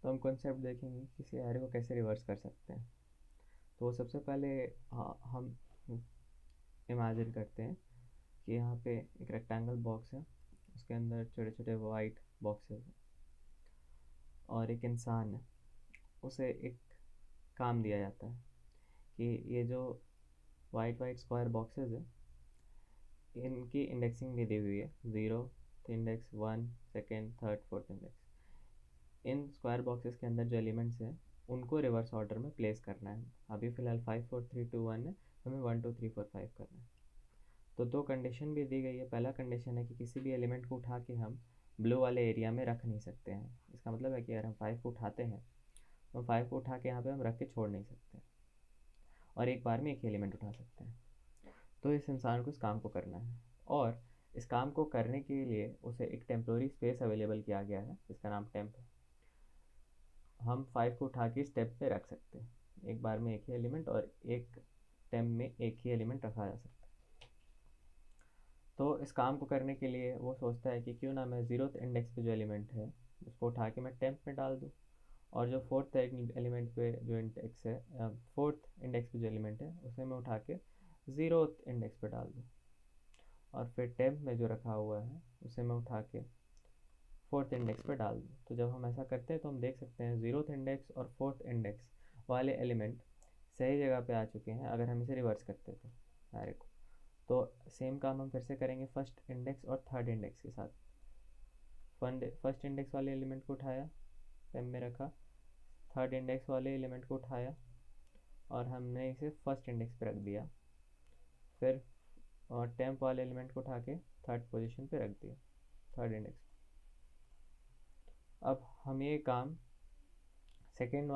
तो हम कॉन्सेप्ट देखेंगे किसी एरे को कैसे रिवर्स कर सकते हैं। तो सबसे पहले हम इमेजिन करते हैं कि यहाँ पे एक रेक्टेंगल बॉक्स है, उसके अंदर छोटे छोटे वाइट बॉक्सेस हैं और एक इंसान है। उसे एक काम दिया जाता है कि ये जो वाइट वाइट स्क्वायर बॉक्सेस है इनकी इंडेक्सिंग भी दी हुई है, 0th index, 1, 2nd, 3rd, 4th index. In square boxes के अंदर जो एलिमेंट्स हैं उनको रिवर्स ऑर्डर में प्लेस करना है। अभी फ़िलहाल 5 4 3 2 1 है, हमें 1 2 3 4 5 करना है। तो दो कंडीशन भी दी गई है। पहला कंडीशन है कि किसी भी एलिमेंट को उठा के हम ब्लू वाले एरिया में रख नहीं सकते हैं। इसका मतलब है कि अगर हम 5 को उठाते हैं तो 5 को उठा के यहाँ पे हम रख के छोड़ नहीं सकते, और एक बार में एक ही एलिमेंट उठा सकते हैं। तो इस इंसान को इस काम को करना है, और इस काम को करने के लिए उसे एक टेम्प्रोरी स्पेस अवेलेबल किया गया है जिसका नाम टेम्प है। हम 5 को उठा के इस टेम्प पे रख सकते हैं, एक बार में एक ही एलिमेंट, और एक टेम्प में एक ही एलिमेंट रखा जा सकता है। तो इस काम को करने के लिए वो सोचता है कि क्यों ना मैं 0th इंडेक्स पे जो एलिमेंट है उसको उठा के मैं टेम्प में डाल दूँ, और जो 4th एलिमेंट पे जो इंडेक्स है, 4th इंडेक्स पे जो एलिमेंट है उसे मैं उठा के 0th इंडेक्स पे डाल दूँ, और फिर टेम्प में जो रखा हुआ है उसे मैं उठा के 4th इंडेक्स पे डाल दूँ। तो जब हम ऐसा करते हैं तो हम देख सकते हैं 0th इंडेक्स और 4th इंडेक्स वाले एलिमेंट सही जगह पे आ चुके हैं अगर हम इसे रिवर्स करते तो सारे को। तो सेम काम हम फिर से करेंगे फर्स्ट इंडेक्स और थर्ड इंडेक्स के साथ। फर्स्ट इंडेक्स वाले एलिमेंट को उठाया, टेम्प में रखा, थर्ड इंडेक्स वाले एलिमेंट को उठाया और हमने इसे फर्स्ट इंडेक्स पे रख दिया, फिर टेम्प वाले एलिमेंट को उठा के थर्ड पोजीशन पे रख दिया, थर्ड इंडेक्स। अब हम ये काम सेकेंड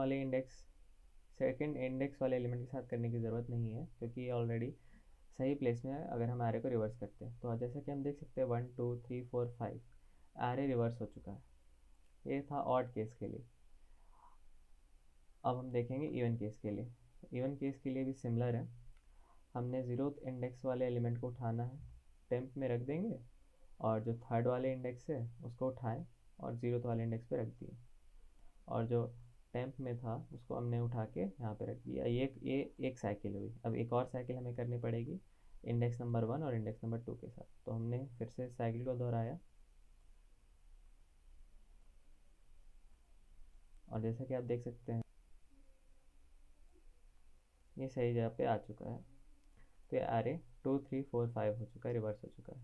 इंडेक्स वाले एलिमेंट के साथ करने की ज़रूरत नहीं है, क्योंकि ये ऑलरेडी सही प्लेस में है अगर हम एरे को रिवर्स करते हैं। तो जैसा कि हम देख सकते हैं 1 2 3 4 5 एरे रिवर्स हो चुका है। ये था ऑड केस के लिए। अब हम देखेंगे इवन केस के लिए। इवन केस के लिए भी सिमिलर है। हमने 0th इंडेक्स वाले एलिमेंट को उठाना है, टेम्प में रख देंगे, और जो थर्ड वाले इंडेक्स है उसको उठाएं और 0th वाले इंडेक्स पे रख दिए, और जो टेम्प में था उसको हमने उठा के यहाँ पे रख दिया। ये एक साइकिल हुई। अब एक और साइकिल हमें करनी पड़ेगी इंडेक्स नंबर 1 और इंडेक्स नंबर 2 के साथ। तो हमने फिर से साइकिल को दोहराया, और जैसा कि आप देख सकते हैं ये सही जगह पे आ चुका है। तो ये एरे 2 3 4 5 हो चुका है, रिवर्स हो चुका है।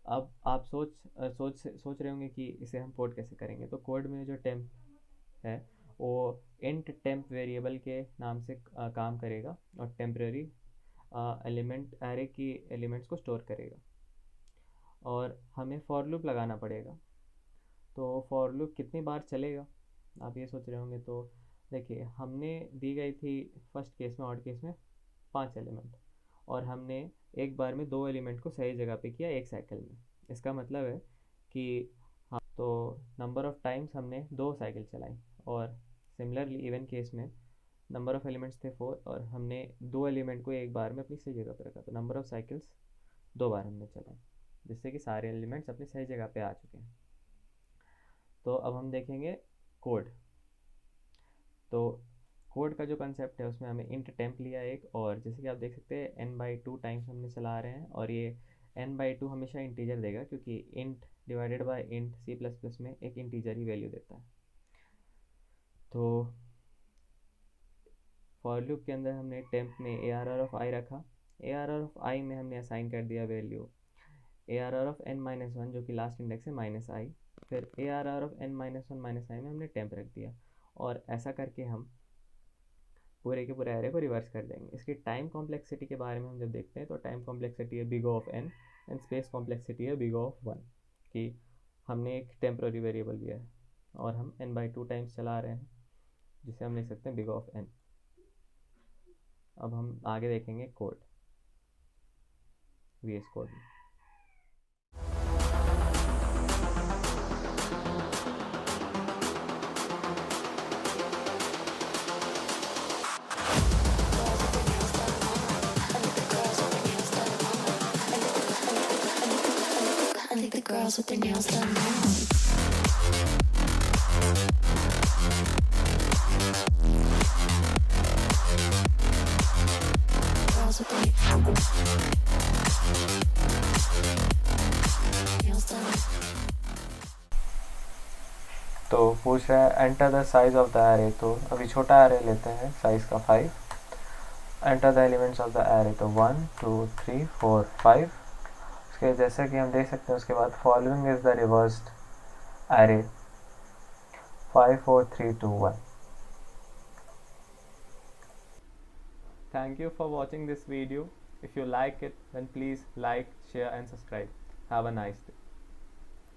अब आप सोच रहे होंगे कि इसे हम कोड कैसे करेंगे। तो कोड में जो टेम्प है वो इंट टेम्प वेरिएबल के नाम से काम करेगा और टेम्परेरी एलिमेंट एरे की एलिमेंट्स को स्टोर करेगा, और हमें फॉर लूप लगाना पड़ेगा। तो फॉर लूप कितनी बार चलेगा आप ये सोच रहे होंगे। तो देखिए, हमने दी गई थी फर्स्ट केस में, ऑड केस में 5 एलिमेंट, और हमने एक बार में 2 एलिमेंट को सही जगह पे किया एक साइकिल में। इसका मतलब है कि हाँ, तो नंबर ऑफ़ टाइम्स हमने 2 साइकिल चलाई। और सिमिलरली इवन केस में नंबर ऑफ़ एलिमेंट्स थे 4, और हमने 2 एलिमेंट को एक बार में अपनी सही जगह पर रखा, तो नंबर ऑफ़ साइकिल्स 2 बार हमने चलाई, जिससे कि सारे एलिमेंट्स अपनी सही जगह पे आ चुके हैं। तो अब हम देखेंगे कोड। तो कोड का जो कंसेप्ट है उसमें हमें इंट टेम्प लिया एक, और जैसे कि आप देख सकते हैं n/2 टाइम्स हमने चला रहे हैं, और ये n/2 हमेशा इंटीजर देगा, क्योंकि int divided by int C++ में एक इंटीजर ही वैल्यू देता है। तो फॉर लूप के अंदर हमने टेम्प में ARR रखा। ARR में हमने असाइन कर दिया वैल्यू ARR(n-1) जो कि लास्ट इंडेक्स है -i, फिर ARR(n-1 - i) में हमने टेम्प रख दिया, और ऐसा करके हम पूरे के पूरे एरे को रिवर्स कर देंगे। इसकी टाइम कॉम्प्लेक्सिटी के बारे में हम जब देखते हैं तो टाइम कॉम्प्लेक्सिटी है big O (n) and space complexity है big O (1), कि हमने एक टेम्प्रेरी वेरिएबल लिया है और हम n/2 टाइम्स चला रहे हैं, जिसे हम लिख सकते हैं big O (n). अब हम आगे देखेंगे कोड, VS कोड में। I think the girls with their nails done now. तो पूछ रहा है enter the size of the array, तो अभी छोटा एरे लेते हैं साइज का 5। Enter the elements of the array, तो 1 2 3 4 5। उसके जैसे कि हम देख सकते हैं उसके बाद following is the reversed array 5 4 3 2 1। Thank you for watching this video. If you like it, then please like, share and subscribe. Have a nice day.